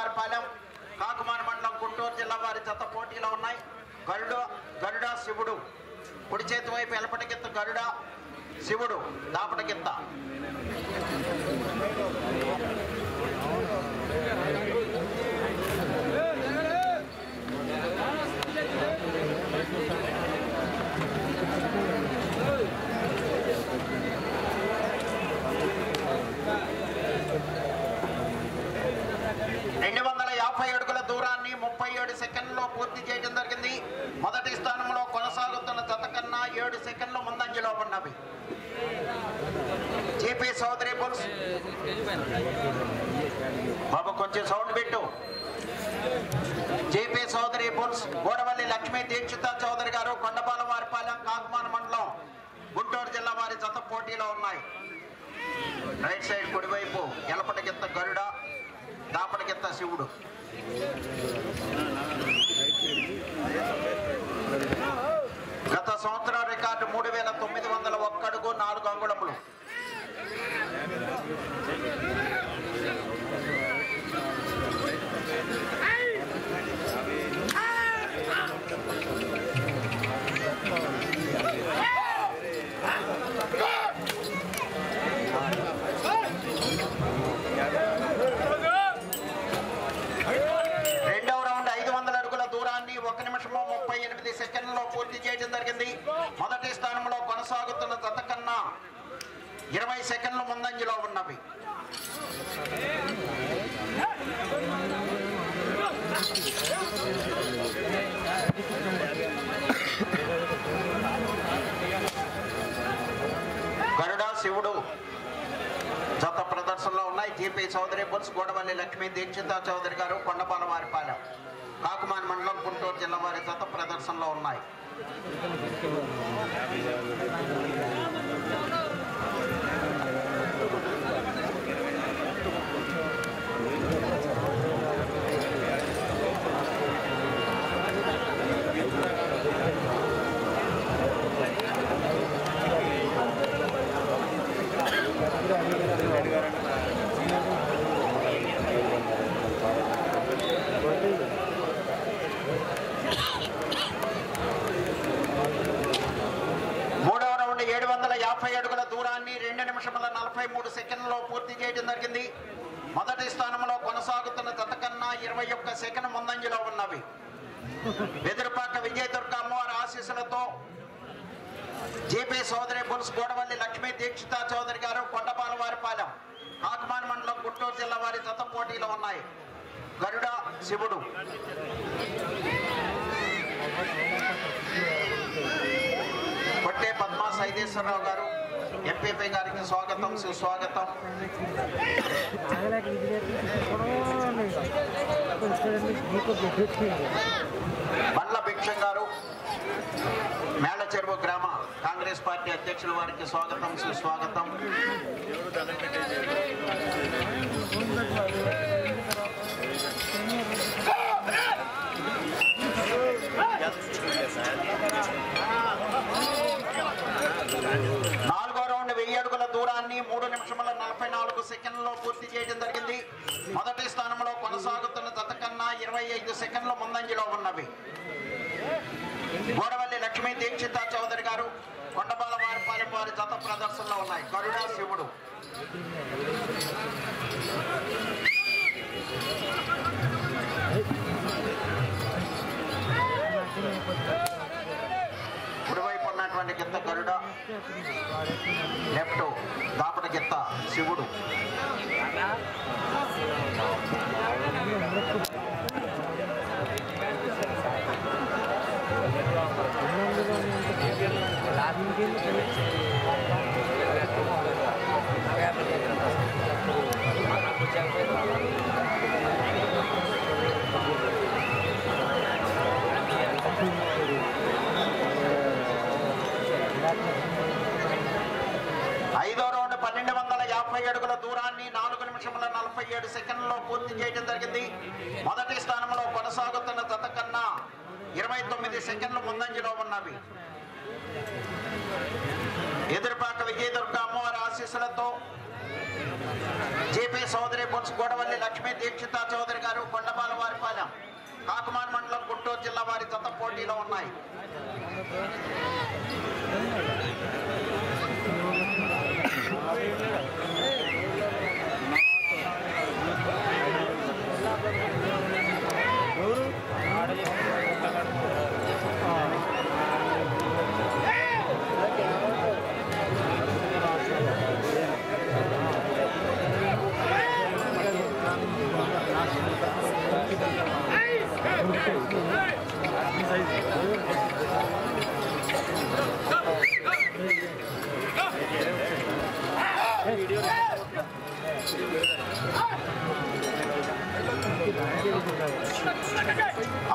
కొండపాలవారిపాలెం కాకుమాన మండలం గుంటూరు జిల్లా వారి జత పోటీలో ఉన్నాయి. గరుడ శివుడు కుడి చేతి వైపు ఎలపటికిత్త గరుడ శివుడు దాపటికిత్త. అడుగుల దూరాన్ని 37 సెకండ్లో పూర్తి చేయడం జరిగింది. మొదటి స్థానంలో కొనసాగుతున్న జత కన్నా 7 సెకండ్లు ముందంజలో ఉన్నవి. జీపీ చౌదరి బుల్స్ బాబు కొంచెం సౌండ్ పెట్టు. జీపీ చౌదరి బుల్స్ గోడవల్లి లక్ష్మీ దీక్షిత చౌదరి గారు కొండపాలవారిపాలెం కాకుమాన మండలం గుంటూరు జిల్లా వారి జత పోటీలో ఉన్నాయి. రైట్ సైడ్ కుడివైపు ఎలపటికిత్త గరుడ దాపటికిత్త శివుడు. గత సంవత్సరం రికార్డు 3901 అడుగు 4 అంగుళములు. రెండవ రౌండ్ 500 అడుగుల దూరాన్ని 1 నిమిషము 38 సెకండ్లలో పూర్తి చేయడం జరిగింది. మొదటి స్థానంలో కొనసాగుతున్న జత కన్నా 20 సెకండ్లు ముందంజలో ఉన్నవి. గరుడ శివుడు జత ప్రదర్శనలో ఉన్నాయి. జీపీ చౌదరి బుల్స్ గోడవల్లి లక్ష్మీ దీక్షిత చౌదరి గారు కొండపాలవారిపాలెం కాకుమాన మండలం గుంటూరు జిల్లా వారి జత ప్రదర్శనలో ఉన్నాయి. మూడవ రౌండ్ 750 అడుగుల దూరాన్ని 2 నిమిషముల 43 సెకండ్లలో పూర్తి చేయడం జరిగింది. మొదటి స్థానంలో కొనసాగుతున్న జత కన్నా 21 సెకండ్ ముందంజలో ఉన్నవి. వెదురుపాక విజయదుర్గ అమ్మవారి ఆశీస్సులతో జీపీ చౌదరి బుల్స్ గోడవల్లి లక్ష్మీ దీక్షిత చౌదరి గారు కొండపాలవారిపాలెం కాకుమాన మండలం గుంటూరు జిల్లా వారి జత పోటీలో ఉన్నాయి. గరుడ శివుడు. కొట్టే పద్మా సైదేశ్వరరావు గారు ఎంపీపీ గారికి స్వాగతం సుస్వాగతం. బండ్ల భిక్షం గారు మేళ చెరువు గ్రామ కాంగ్రెస్ పార్టీ అధ్యక్షుల వారికి స్వాగతం సుస్వాగతం. నాలుగో రౌండ్ 1000 అడుగుల దూరాన్ని 3 నిమిషముల 44 సెకండ్లలో పూర్తి చేయడం జరిగింది. మొదటి స్థానంలో కొనసాగుతున్న జత కన్నా 25 సెకండ్లు ముందంజలో ఉన్నవి. గోడవల్లి లక్ష్మీ దీక్షిత చౌదరి గారు కొండపాలవారిపాలెం వారి జత ప్రదర్శనలో ఉన్నాయి. గరుడ శివుడు. కుడివైపు ఉన్నటువంటి గిత్త గరుడ, లెఫ్ట్ దాపటి గిత్త శివుడు. ఐదో రౌండ్ 1250 అడుగుల దూరాన్ని 4 నిమిషముల 47 సెకండ్లలో పూర్తి చేయడం జరిగింది. మొదటి స్థానంలో కొనసాగుతున్న జత కన్నా 29 సెకండ్లు ముందంజలో ఉన్నవి. ఎదురుపాక విజయదుర్గ అమ్మవారి ఆశీస్సులతో జీపీ చౌదరి బుల్స్ గోడవల్లి లక్ష్మీ దీక్షిత చౌదరి గారు కాకుమాన్ మండలం గుంటూరు జిల్లా వారి జత పోటీలో ఉన్నాయి.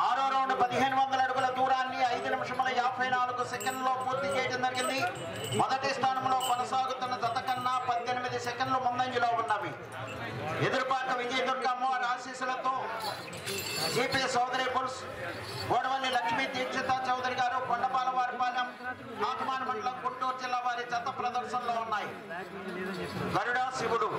ఆరో రౌండ్ 1500 అడుగుల దూరాన్ని 5 నిమిషముల 54 సెకండ్లో పూర్తి చేయడం జరిగింది. మొదటి స్థానంలో కొనసాగుతున్న జత కన్నా 18 సెకండ్లు ముందంజలో ఉన్నవి. ఎదురుపాక విజయదుర్గమ్మ ఆశీస్సులతో జీపీ సోదరి పుల్స్ గోడవల్లి లక్ష్మీ దీక్షిత చౌదరి గారు కొండపాలవారిపాలెం కాకుమాన్ మండలం గుంటూరు జిల్లా వారి జత ప్రదర్శనలో ఉన్నాయి. గరుడ శివుడు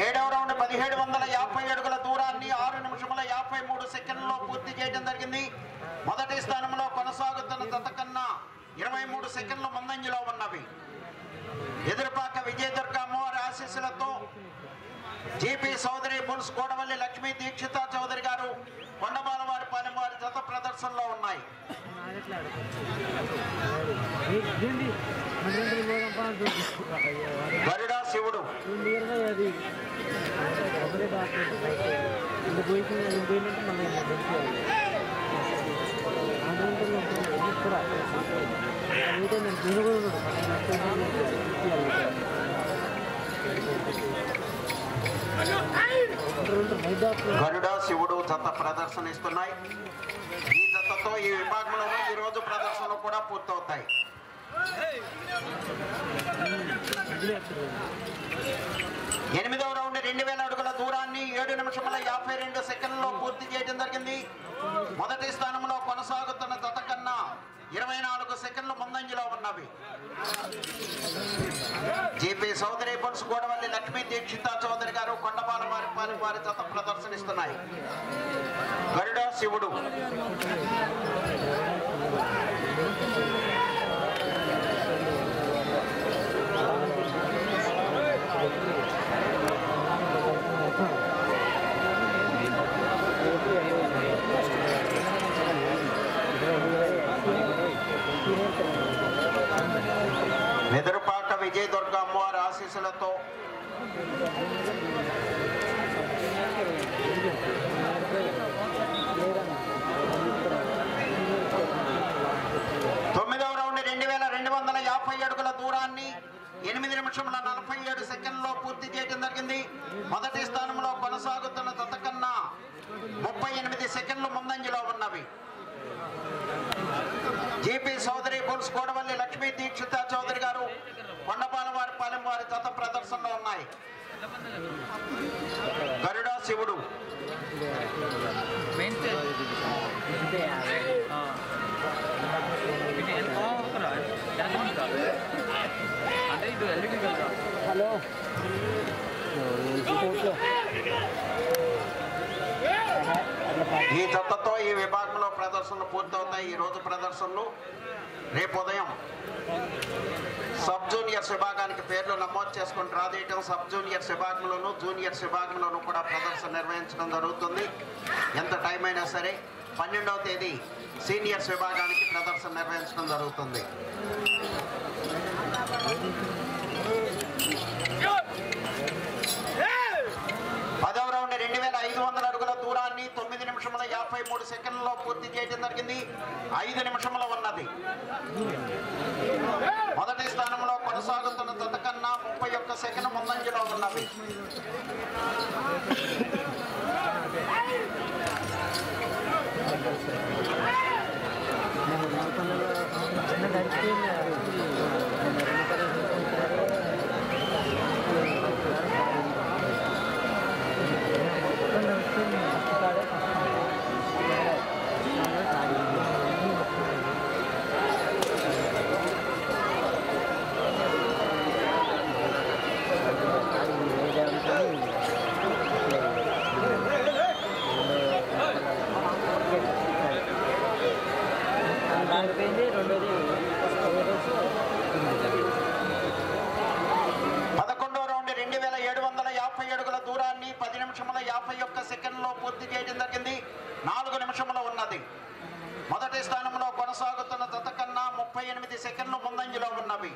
ఏడవ రౌండ్ 1750 అడుగుల దూరాన్ని 6 నిమిషముల 53 సెకండ్లో పూర్తి చేయడం జరిగింది. మొదటి స్థానంలో కొనసాగుతున్న జత కన్నా 23 సెకండ్లు ముందంజలో ఉన్నవి. ఎదురుపాక విజయదుర్గమ్మ ఆశీస్సులతో జీపీ సోదరి బుల్స్ గోడవల్లి లక్ష్మీ దీక్షిత చౌదరి గారు కొండబాలవారిపాలెం వారి జత ప్రదర్శనలో ఉన్నాయి. గరుడ శివుడు గరుడ శివుడు జత ప్రదర్శనిస్తున్నాయి. ఈ జతతో ఈ విభాగంలో ఈ రోజు ప్రదర్శనలు కూడా పూర్తవుతాయి. ఎనిమిదవ రౌండ్ 2000 అడుగుల దూరాన్ని 7 నిమిషముల 52 సెకండ్లో పూర్తి చేయడం జరిగింది. మొదటి స్థానంలో కొనసాగుతున్న జత కన్నా 24 సెకండ్లు ముందంజలో ఉన్నవి. జీపీ సోదరి బుల్స్ గోడవల్లి లక్ష్మీ దీక్షిత చౌదరి గారు కొండపాలవారిపాలెం వారి జత ప్రదర్శనిస్తున్నాయి. గరుడ శివుడు ఎదురుపాక విజయదుర్గ అమ్మవారి ఆశీస్సులతో తొమ్మిదవ రౌండ్ 2250 అడుగుల దూరాన్ని 8 నిమిషముల 47 సెకండ్లో పూర్తి చేయడం జరిగింది. మొదటి స్థానంలో కొనసాగుతున్న జత కన్నా 38 సెకండ్లు ముందంజలో ఉన్నవి. జీపీ సోదరి బుల్స్ గోడవల్లి లక్ష్మీ దీక్షిత చౌదరి గారు కొండపాలవారిపాలెం వారి జత ప్రదర్శనలో ఉన్నాయి. గరుడ శివుడు హలో ఈ జతతో ఈ విభాగంలో ప్రదర్శనలు పూర్తవుతాయి. ఈ రోజు ప్రదర్శనలు రేపు ఉదయం సబ్ జూనియర్స్ విభాగానికి పేర్లు నమోదు చేసుకుని రాదేయటం, సబ్ జూనియర్స్ విభాగంలోనూ జూనియర్స్ విభాగంలోనూ కూడా ప్రదర్శన నిర్వహించడం జరుగుతుంది. ఎంత టైం అయినా సరే 12వ తేదీ సీనియర్స్ విభాగానికి ప్రదర్శన నిర్వహించడం జరుగుతుంది. పదవ రౌండ్ 2500 అడుగుల దూరాన్ని 9 నిమిషముల 53 సెకండ్లలో పూర్తి చేయడం జరిగింది. 5 నిమిషముల ఉన్నది. మొదటి స్థానంలో కొనసాగుతున్న జత కన్నా 31 సెకండ్ ముందంజలో ఉన్నవి. దూరాన్ని 10 నిమిషముల 51 సెకండ్లో పూర్తి చేయడం జరిగింది. 4 నిమిషములు ఉన్నది. మొదటి స్థానంలో కొనసాగుతున్న జత కన్నా 38 సెకండ్లు ముందంజలో ఉన్నవి.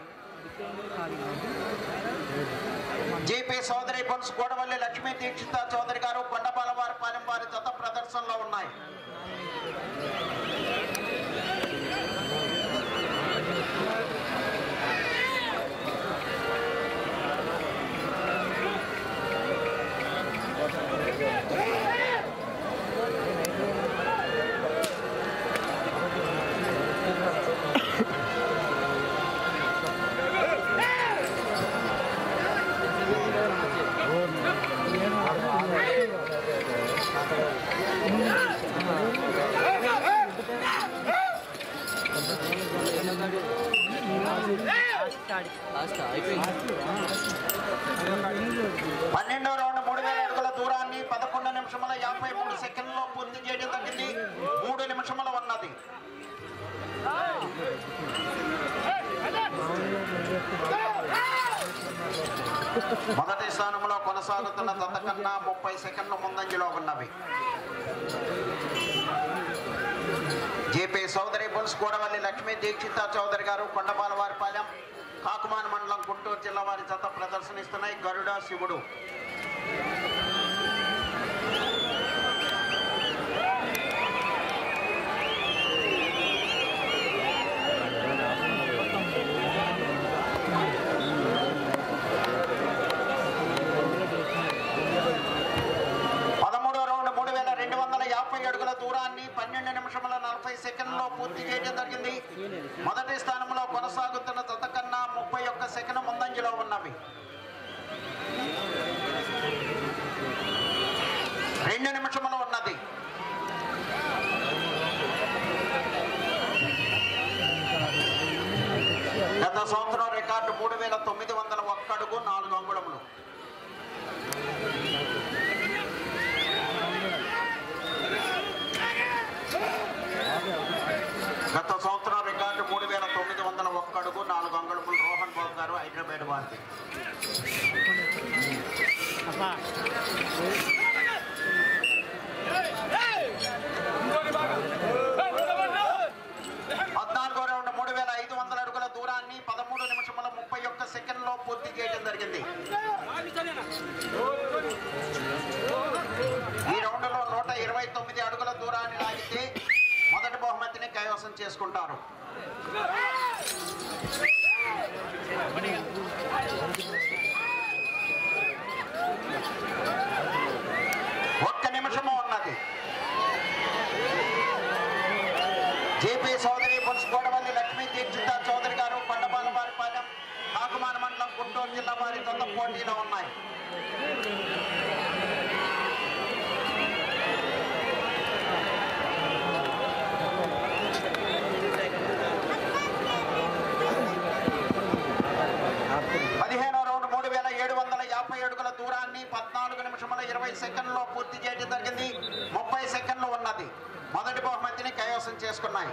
జేపీ సోదరి బొన్స్ గోడవల్లి లక్ష్మీ దీక్షిత చౌదరి గారు కొండపాలవారి పాలెం వారి జత ప్రదర్శనలో ఉన్నాయి. పన్నెండో రౌండ్ 3000 అడుగుల దూరాన్ని 11 నిమిషముల 53 సెకండ్లో పూర్తి చేయడం జరిగింది. 3 నిమిషముల ఉన్నది. మొదటి స్థానంలో కొనసాగుతున్న జత కన్నా 30 సెకండ్ల ముందంజలో ఉన్నవి. జేపీ సోదరి బుల్స్ గోడవల్లి లక్ష్మీ దీక్షిత చౌదరి గారు కొండపాలవారి పాలెం కాకుమాన మండలం గుంటూరు జిల్లా వారి జత ప్రదర్శనిస్తున్నాయి. గరుడ శివుడు దూరాన్ని 12 నిమిషముల 40 సెకండ్లో పూర్తి చేయడం జరిగింది. మొదటి స్థానంలో కొనసాగుతున్న జత కన్నా 31 సెకండ్ ముందంజలో ఉన్నవి. 2 నిమిషములు ఉన్నది. గత సంవత్సరం రికార్డు 3901 అడుగు 4 అంగుళములు. గత సంవత్సరం రికార్డు 3901 అడుగు 4 అంగుళములు. రోహన్ బాబు గారు హైదరాబాద్ వారి. 14వ రౌండ్ 3500 అడుగుల దూరాన్ని 13 నిమిషముల 31 సెకండ్లో పూర్తి చేయడం జరిగింది. ఈ రౌండ్లో 129 అడుగుల దూరాన్ని లాగితే మొదటి బహుమతిని కైవసం చేసుకుంటారు. ఒక్క నిమిషము ఉన్నది. జేపీ సోదరి బుల్స్ గోడవల్లి లక్ష్మీ దీక్షిత చౌదరి గారు కొండపాలవారి పాలెం కాకుమాన మండలం గుంటూరు జిల్లా వారి జత పోటీలో ఉన్నాయి. దూరాన్ని 14 నిమిషముల 20 సెకండ్లో పూర్తి చేయడం జరిగింది. 30 సెకండ్లు ఉన్నది. మొదటి బహుమతిని కైవసం చేసుకున్నాయి.